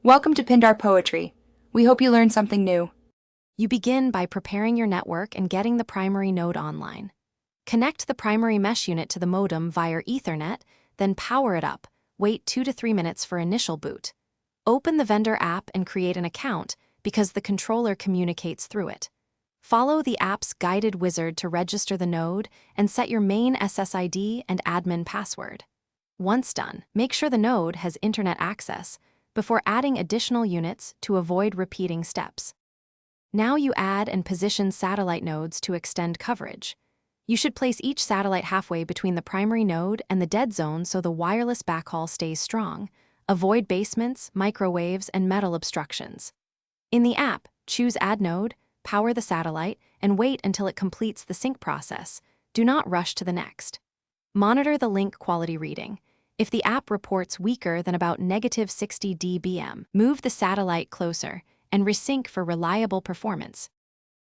Welcome to Pindar Poetry. We hope you learned something new. You begin by preparing your network and getting the primary node online. Connect the primary mesh unit to the modem via Ethernet, then power it up. Wait 2 to 3 minutes for initial boot. Open the vendor app and create an account because the controller communicates through it. Follow the app's guided wizard to register the node and set your main SSID and admin password. Once done, make sure the node has internet access before adding additional units to avoid repeating steps. Now you add and position satellite nodes to extend coverage. You should place each satellite halfway between the primary node and the dead zone so the wireless backhaul stays strong. Avoid basements, microwaves, and metal obstructions. In the app, choose Add Node, power the satellite, and wait until it completes the sync process. Do not rush to the next. Monitor the link quality reading. If the app reports weaker than about -60 dBm, move the satellite closer and resync for reliable performance.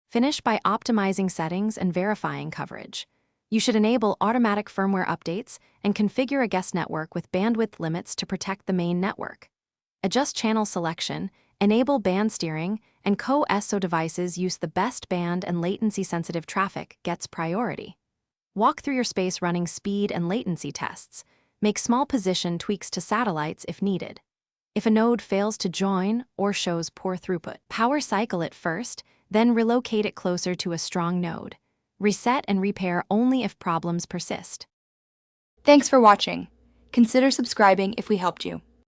Finish by optimizing settings and verifying coverage. You should enable automatic firmware updates and configure a guest network with bandwidth limits to protect the main network. Adjust channel selection, enable band steering, and co-SO devices use the best band and latency-sensitive traffic gets priority. Walk through your space running speed and latency tests. Make small position tweaks to satellites if needed. If a node fails to join or shows poor throughput, power cycle it first, then relocate it closer to a strong node. Reset and repair only if problems persist. Thanks for watching. Consider subscribing if we helped you.